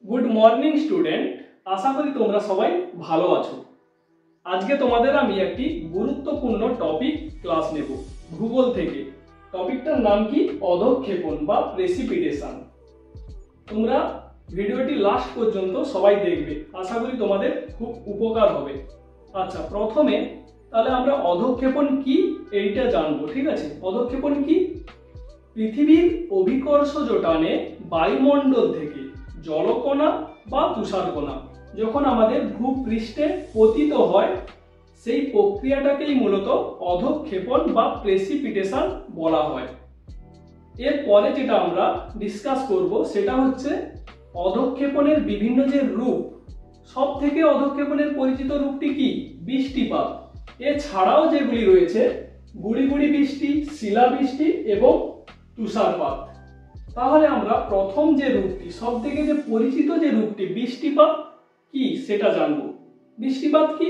Good morning student, আশা করি তোমরা সবাই ভালো আছো। আজকে তোমাদের আমি একটি গুরুত্বপূর্ণ টপিক ক্লাস নেব ভূগোল থেকে। টপিকটার নাম কি? অধঃক্ষেপণ বা প্রেসিপিটেশন। তোমরা ভিডিওটি লাস্ট পর্যন্ত সবাই দেখবে, আশা করি তোমাদের খুব উপকার হবে। আচ্ছা, প্রথমে তাহলে আমরা অধঃক্ষেপণ কি এইটা জানবো, ঠিক আছে? অধঃক্ষেপণ কি? পৃথিবীর অভিকর্ষজ টানে বায়ুমণ্ডল থেকে জলকণা বা তুষারকণা যখন আমাদের ভূপৃষ্ঠে পতিত হয়, সেই প্রক্রিয়াটাকেই মূলত অধঃক্ষেপণ বা প্রেসিপিটেশন বলা হয়। এরপরে যেটা আমরা ডিসকাস করব সেটা হচ্ছে অধঃক্ষেপণের বিভিন্ন যে রূপ। সব থেকে অধঃক্ষেপণের পরিচিত রূপটি কি? বৃষ্টিপাত। এছাড়াও যেগুলি রয়েছে গুড়ি গুড়ি বৃষ্টি, শিলাবৃষ্টি এবং তুষারপাত। তাহলে আমরা প্রথম যে রূপটি, সব থেকে যে পরিচিত যে রূপটি বৃষ্টিপাত কি সেটা জানবো। বৃষ্টিপাত কি?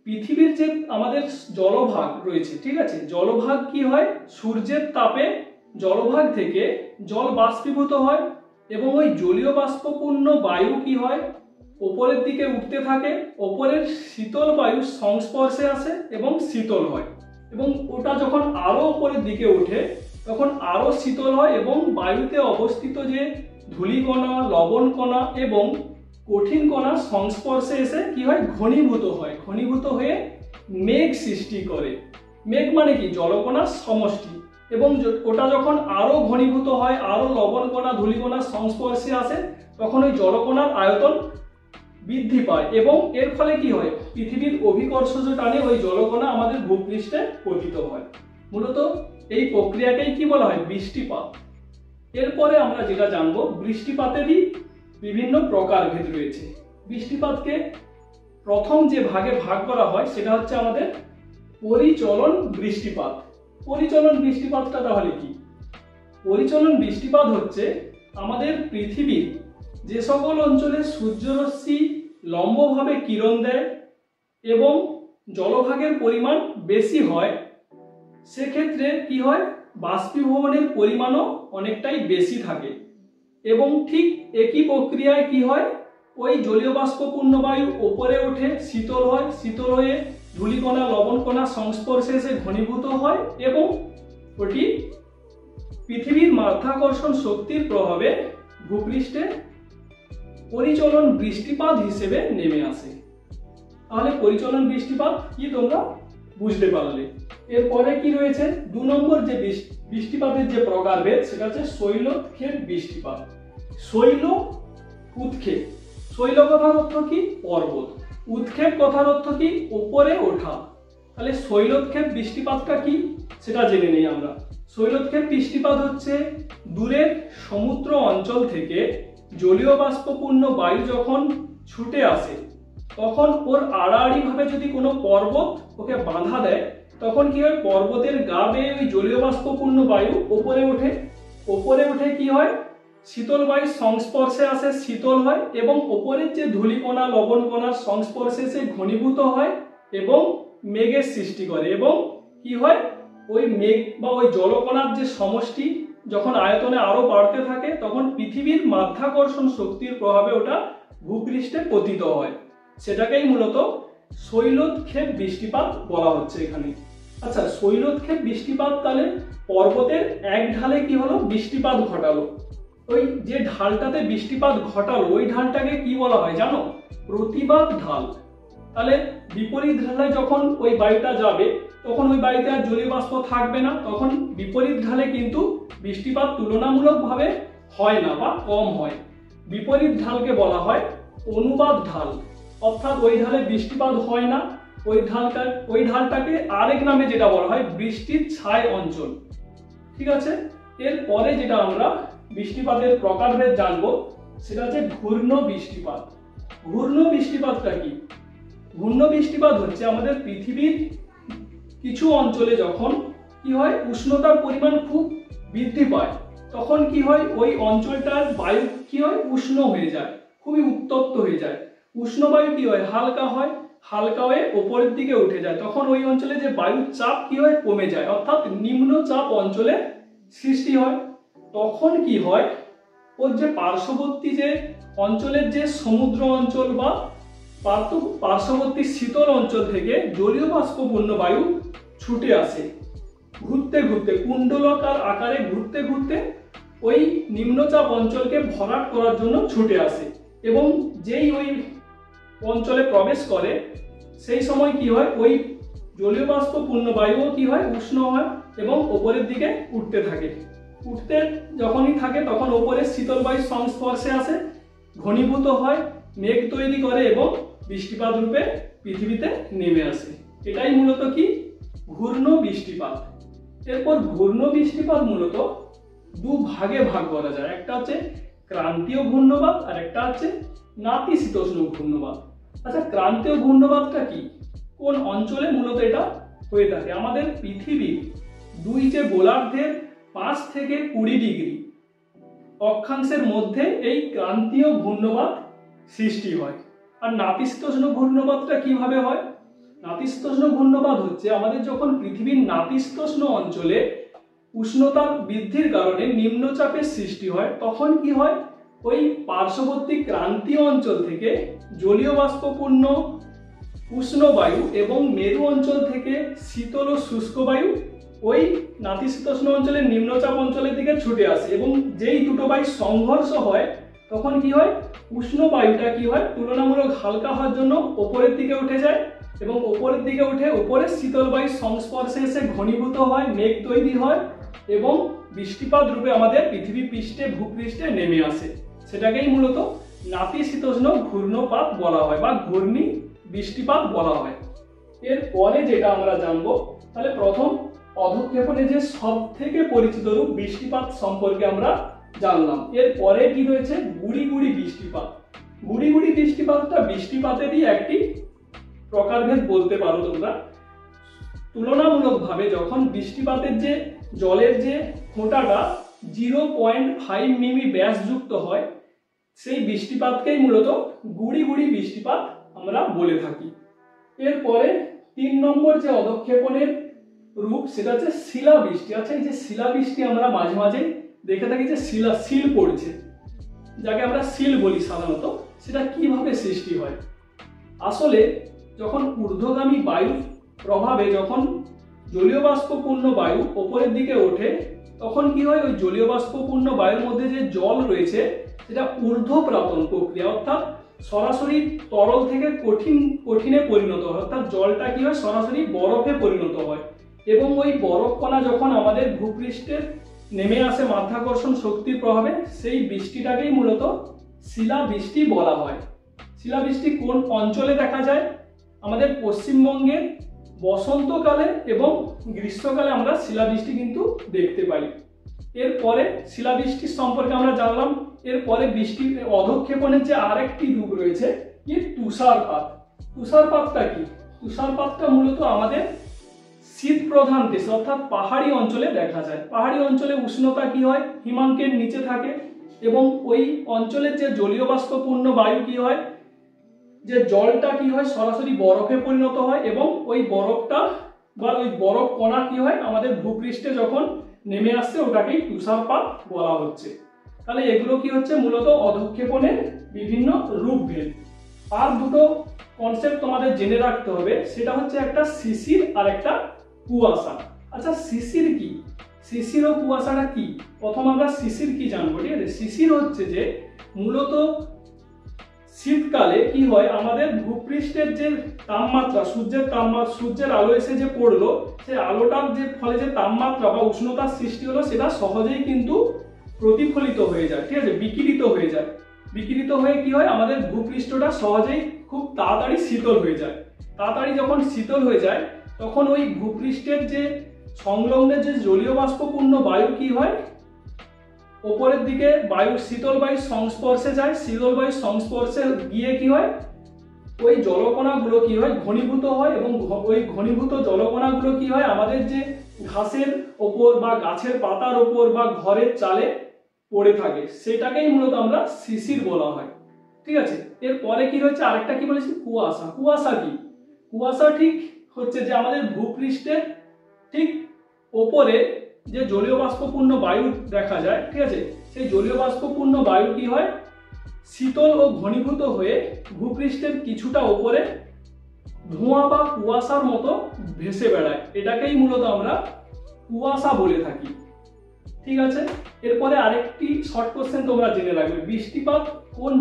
পৃথিবীর যে আমাদের জলভাগ রয়েছে, ঠিক আছে, জলভাগ কি হয়? সূর্যের তাপে জলভাগ থেকে জল বাষ্পীভূত হয় এবং ওই জলীয় বাষ্পপূর্ণ বায়ু কি হয়? ওপরের দিকে উঠতে থাকে, ওপরের শীতল বায়ুর সংস্পর্শে আসে এবং শীতল হয়, এবং ওটা যখন আরো উপরের দিকে ওঠে তখন আরো শীতল হয় এবং বায়ুতে অবস্থিত যে ধূলিকণা, লবণকণা এবং কঠিন কণার সংস্পর্শে এসে কি হয়? ঘনীভূত হয়। ঘনীভূত হয়ে মেঘ সৃষ্টি করে। মেঘ মানে কি? জলকণার সমষ্টি। এবং ওটা যখন আরো ঘনীভূত হয়, আরো লবণকণা, ধূলিকণার সংস্পর্শে আসে, তখন ওই জলকণার আয়তন বৃদ্ধি পায় এবং এর ফলে কি হয়? পৃথিবীর অভিকর্ষজ টানে ওই জলকণা আমাদের ভূপৃষ্ঠে পতিত হয়। মূলত এই প্রক্রিয়াকেই কি বলা হয়? বৃষ্টিপাত। এরপরে আমরা যেটা জানবো, বৃষ্টিপাতেরই বিভিন্ন প্রকারভেদ রয়েছে। বৃষ্টিপাতকে প্রথম যে ভাগে ভাগ করা হয় সেটা হচ্ছে আমাদের পরিচলন বৃষ্টিপাত। পরিচলন বৃষ্টিপাতটা তাহলে কি? পরিচলন বৃষ্টিপাত হচ্ছে আমাদের পৃথিবীর যে সকল অঞ্চলে সূর্যরশ্মি লম্বভাবে কিরণ দেয় এবং জলভাগের পরিমাণ বেশি হয়, সেক্ষেত্রে কি হয়? বাষ্পীভবনের পরিমাণও অনেকটাই বেশি থাকে। এবং ঠিক একই প্রক্রিয়ায় কি হয়? ওই জলীয় বাষ্পপূর্ণ বায়ু ওপরে ওঠে, শীতল হয়, শীতল হয়ে ধূলিকণা, লবণকণা সংস্পর্শে এসে ঘনীভূত হয় এবং ওটি পৃথিবীর মাধ্যাকর্ষণ শক্তির প্রভাবে ভূপৃষ্ঠে পরিচলন বৃষ্টিপাত হিসেবে নেমে আসে। তাহলে পরিচলন বৃষ্টিপাত কি তোমরা বুঝতে পারলে। এরপরে কি রয়েছে? 2 নম্বর যে বৃষ্টিপাতের যে প্রকারভেদ সেটা হচ্ছে শৈলোৎক্ষেপ বৃষ্টিপাত। শৈল, উৎক্ষেপ। শৈল কথার অর্থ কি? পর্বত। উৎক্ষেপ কথার অর্থ কি? উপরে ওঠা। তাহলে শৈলোৎক্ষেপ বৃষ্টিপাতটা কি সেটা জেনে নেই আমরা। শৈলোৎক্ষেপ বৃষ্টিপাত হচ্ছে দূরের সমুদ্র অঞ্চল থেকে জলীয় বাষ্পপূর্ণ বায়ু যখন ছুটে আসে, তখন ওর আড়াআড়ি ভাবে যদি কোনো পর্বত ওকে বাধা দেয়, তখন কি হয়? পর্বতের গা বেয়ে ওই জলীয় বাষ্পপূর্ণ বায়ু ওপরে ওঠে। ওপরে উঠে কি হয়? শীতল বায়ুর সংস্পর্শে আসে, শীতল হয় এবং ওপরের যে ধূলিকণা, লবণকণার সংস্পর্শে এসে ঘনীভূত হয় এবং মেঘের সৃষ্টি করে। এবং কি হয়? ওই মেঘ বা ওই জলকণার যে সমষ্টি যখন আয়তনে আরো বাড়তে থাকে, তখন পৃথিবীর মাধ্যাকর্ষণ শক্তির প্রভাবে ওটা ভূপৃষ্ঠে পতিত হয়। সেটাকেই মূলত শৈলোৎক্ষেপ বৃষ্টিপাত বলা হচ্ছে এখানে। আচ্ছা, শৈলোৎক্ষেপ বৃষ্টিপাত তাহলে পর্বতের এক ঢালে কি হলো? বৃষ্টিপাত ঘটালো। ওই যে ঢালটাতে বৃষ্টিপাত ঘটালো ওই ঢালটাকে কি বলা হয় জানো? প্রতিবাদ ঢাল। তাহলে বিপরীত ঢালে যখন ওই বায়ুটা যাবে, তখন ওই বায়ুতে আর জলীয় বাষ্প থাকবে না, তখন বিপরীত ঢালে কিন্তু বৃষ্টিপাত তুলনামূলকভাবে হয় না বা কম হয়। বিপরীত ঢালকে বলা হয় অনুবাদ ঢাল। অর্থাৎ ওই ঢালে বৃষ্টিপাত হয় না, ওই ঢালটাকে আরেক নামে যেটা বলা হয় বৃষ্টির ছায় অঞ্চল। ঠিক আছে। এরপরে যেটা আমরা বৃষ্টিপাতের প্রকারভেদ জানবো সেটা হচ্ছে ঘূর্ণ বৃষ্টিপাত। ঘূর্ণ বৃষ্টিপাতটা কি? ঘূর্ণ বৃষ্টিপাত হচ্ছে আমাদের পৃথিবীর কিছু অঞ্চলে যখন কি হয়? উষ্ণতার পরিমাণ খুব বৃদ্ধি পায়, তখন কি হয়? ওই অঞ্চলটার বায়ু কি হয়? উষ্ণ হয়ে যায়, খুবই উত্তপ্ত হয়ে যায়। উষ্ণ বায়ু কি হয়? হালকা হয়, হালকা হয়ে ওপরের দিকে উঠে যায়, তখন ওই অঞ্চলে যে বায়ুর চাপ কি হয়? কমে যায়, অর্থাৎ নিম্নচাপ অঞ্চলে সৃষ্টি হয়। তখন কি হয়? ওর যে পার্শ্ববর্তী যে অঞ্চলের যে সমুদ্র অঞ্চল বা পার্শ্ববর্তী শীতল অঞ্চল থেকে জলীয় বাষ্পপূর্ণ বায়ু ছুটে আসে ঘুরতে ঘুরতে, কুণ্ডলাকার আকারে ঘুরতে ঘুরতে ওই নিম্নচাপ অঞ্চলকে ভরাট করার জন্য ছুটে আসে এবং যেই ওই অঞ্চলে প্রবেশ করে সেই সময় কি হয়, ওই জলীয় বাষ্পপূর্ণ বায়ুও কি হয়, উষ্ণ হয় এবং ওপরের দিকে উঠতে থাকে। উঠতে যখনই থাকে তখন ওপরের শীতল বায়ুর সংস্পর্শে আসে, ঘনীভূত হয়, মেঘ তৈরি করে এবং বৃষ্টিপাত রূপে পৃথিবীতে নেমে আসে। এটাই মূলত কি ঘূর্ণ বৃষ্টিপাত। এরপর ঘূর্ণ বৃষ্টিপাত মূলত দু ভাগে ভাগ করা যায়, একটা হচ্ছে ক্রান্তীয় ঘূর্ণবাত আর একটা হচ্ছে নাতিশীতোষ্ণ ঘূর্ণবাত। আচ্ছা, ক্রান্তীয় ঘূর্ণবাতটা কি, কোন অঞ্চলে মূলত এটা হয়ে থাকে? আমাদের পৃথিবীর দুই যে গোলার্ধের 5 থেকে 20 ডিগ্রি অক্ষাংশের মধ্যে এই ক্রান্তীয় ঘূর্ণবাত সৃষ্টি হয়। আর নাতিশীতোষ্ণ ঘূর্ণবাতটা কিভাবে হয়? নাতিশীতোষ্ণ ঘূর্ণবাত হচ্ছে আমাদের যখন পৃথিবীর নাতিশীতোষ্ণ অঞ্চলে উষ্ণতা বৃদ্ধির কারণে নিম্নচাপের সৃষ্টি হয়, তখন কি হয়, ওই পার্শ্ববর্তী ক্রান্তীয় অঞ্চল থেকে জলীয় বাষ্পপূর্ণ উষ্ণ বায়ু এবং মেরু অঞ্চল থেকে শীতল ও শুষ্ক বায়ু ওই নাতিশীতোষ্ণ অঞ্চলের নিম্নচাপ অঞ্চলের দিকে ছুটে আসে এবং যেই দুটো বায়ু সংঘর্ষ হয় তখন কি হয়, উষ্ণ বায়ুটা কি হয়, তুলনামূলক হালকা হওয়ার জন্য ওপরের দিকে উঠে যায় এবং ওপরের দিকে উঠে ওপরের শীতল বায়ুর সংস্পর্শে এসে ঘনীভূত হয়, মেঘ তৈরি হয় এবং বৃষ্টিপাত রূপে আমাদের পৃথিবী পৃষ্ঠে ভূপৃষ্ঠে নেমে আসে। সেটাকেই মূলত নাতিশীতোষ্ণ ঘূর্ণপাত বলা হয় বা ঘূর্ণি বৃষ্টিপাত বলা হয়। এরপরে যেটা আমরা জানবো, তাহলে প্রথম অধঃক্ষেপণে যে সব থেকে পরিচিত রূপ বৃষ্টিপাত সম্পর্কে আমরা জানলাম। এরপরে কি রয়েছে, গুড়ি গুড়ি বৃষ্টিপাত। গুড়ি গুড়ি বৃষ্টিপাতটা বৃষ্টিপাতেরই একটি প্রকারভেদ বলতে পারো তোমরা। তুলনামূলকভাবে যখন বৃষ্টিপাতের যে জলের যে ফোঁটাটা 0.5 মিমি ব্যাসযুক্ত হয়, সেই বৃষ্টিপাতকেই মূলত গুড়ি গুড়ি বৃষ্টিপাত আমরা বলে থাকি। এরপরে 3 নম্বর যে অধঃক্ষেপণের রূপ, সেটা হচ্ছে শিলাবৃষ্টি। আচ্ছা, এই যে শিলাবৃষ্টি আমরা মাঝে মাঝে দেখে থাকি যে শিল পড়ছে, যাকে আমরা শিল বলি সাধারণত, সেটা কিভাবে সৃষ্টি হয়? আসলে যখন ঊর্ধ্বগামী বায়ুর প্রভাবে যখন জলীয় বাষ্পপূর্ণ বায়ু ওপরের দিকে ওঠে, তখন কি হয়, ওই জলীয় বাষ্পপূর্ণ বায়ুর মধ্যে যে জল রয়েছে সেটা ঊর্ধ্বপ্রাপন প্রক্রিয়া, অর্থাৎ সরাসরি তরল থেকে কঠিনে পরিণত হয়, অর্থাৎ জলটা কি হয়, সরাসরি বরফে পরিণত হয় এবং ওই বরফ কণা যখন আমাদের ভূপৃষ্ঠে নেমে আসে মাধ্যাকর্ষণ শক্তির প্রভাবে, সেই বৃষ্টিটাকেই মূলত শিলাবৃষ্টি বলা হয়। শিলাবৃষ্টি কোন অঞ্চলে দেখা যায়? আমাদের পশ্চিমবঙ্গের বসন্তকালে এবং গ্রীষ্মকালে আমরা শিলাবৃষ্টি কিন্তু দেখতে পাই। এরপরে শিলাবৃষ্টির সম্পর্কে আমরা জানলাম। এরপরে বৃষ্টির অধঃক্ষেপণের যে আরেকটি রূপ রয়েছে, কি তুষারপাত। তুষারপাতটা কি? তুষারপাতটা মূলত আমাদের শীত প্রধান দেশ অর্থাৎ পাহাড়ি অঞ্চলে দেখা যায়। পাহাড়ি অঞ্চলে উষ্ণতা কি হয়, হিমাঙ্কের নিচে থাকে এবং ওই অঞ্চলের যে জলীয় বাষ্পপূর্ণ বায়ু কি হয়, যে জলটা কি হয়, সরাসরি বরফে পরিণত হয় এবং ওই বরফটা বা ওই বরফ কণা কি হয়, আমাদের ভূপৃষ্ঠে যখন নেমে আসছে ওটাকেই তুষারপাত বলা হচ্ছে। তাহলে এগুলো কি হচ্ছে, মূলত অধঃক্ষেপণের বিভিন্ন রূপভেদ। আর দুটো কনসেপ্ট তোমাদের জেনে রাখতে হবে, সেটা হচ্ছে একটা শিশির আর একটা কুয়াশা। আচ্ছা, শিশির কি? শিশির ও কুয়াশাটা কি? প্রথম আমরা শিশির কি জানবো, ঠিক আছে? শিশির হচ্ছে যে মূলত শীতকালে কি হয়, আমাদের ভূপৃষ্ঠের যে তাপমাত্রা, সূর্যের আলো এসে যে পড়লো, সেই আলোটার যে ফলে যে তাপমাত্রা বা উষ্ণতার সৃষ্টি হলো, সেটা সহজেই কিন্তু প্রতিফলিত হয়ে যায়, ঠিক আছে, বিকিরিত হয়ে যায়। বিকিরিত হয়ে কি হয়, আমাদের ভূপৃষ্ঠটা সহজেই খুব তাড়াতাড়ি শীতল হয়ে যায়। তাড়াতাড়ি যখন শীতল হয়ে যায়, তখন ওই ভূপৃষ্ঠের যে সংলগ্ন যে জলীয় বাষ্পপূর্ণ বায়ু কি হয়, ওপরের দিকে শীতল বায়ুর সংস্পর্শে যায়। শীতল বায়ুর সংস্পর্শে গিয়ে কি হয়, ওই জলকণাগুলো কি হয়, ঘনীভূত হয় এবং ওই ঘনীভূত জলকণাগুলো কি হয়, আমাদের যে ঘাসের ওপর বা গাছের পাতার ওপর বা ঘরের চালে পড়ে থাকে, সেটাকেই মূলত আমরা শিশির বলা হয়, ঠিক আছে। এরপরে কি রয়েছে, আরেকটা কি বলেছি, কুয়াশা। কুয়াশা কি? কুয়াশা ঠিক হচ্ছে যে আমাদের ভূপৃষ্ঠের ঠিক ওপরে যে জলীয় বাষ্পপূর্ণ বায়ু দেখা যায়, ঠিক আছে, সেই জলীয় বাষ্পপূর্ণ বায়ু কি হয়, শীতল ও ঘনীভূত হয়ে ভূপৃষ্ঠের কিছুটা উপরে ধোঁয়া বা কুয়াশার মতো ভেসে বেড়ায়। এটাকেই মূলত আমরা কুয়াশা বলে থাকি। ঠিক আছে, এরপরে আরেকটি শর্ট কোশ্চেন তোমরা জেনে রাখবে, বৃষ্টিপাত কোন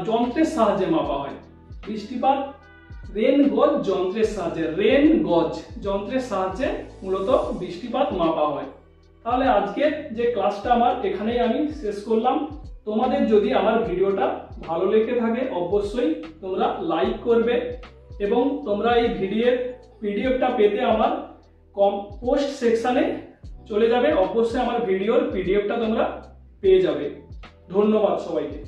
যন্ত্রের সাহায্যে মাপা হয়? বৃষ্টিপাত রেন গজ যন্ত্রের সাহায্যে, রেন গজ যন্ত্রের সাহায্যে মূলত বৃষ্টিপাত মাপা হয়। তাহলে আজকের যে ক্লাসটা আমার এখানেই আমি শেষ করলাম। তোমাদের যদি আমার ভিডিওটা ভালো লেগে থাকে অবশ্যই তোমরা লাইক করবে এবং তোমরা এই পিডিএফটা পেতে আমার পোস্ট সেকশনে চলে যাবে, অবশ্যই আমার ভিডিওর পিডিএফটা তোমরা পেয়ে যাবে। ধন্যবাদ সবাইকে।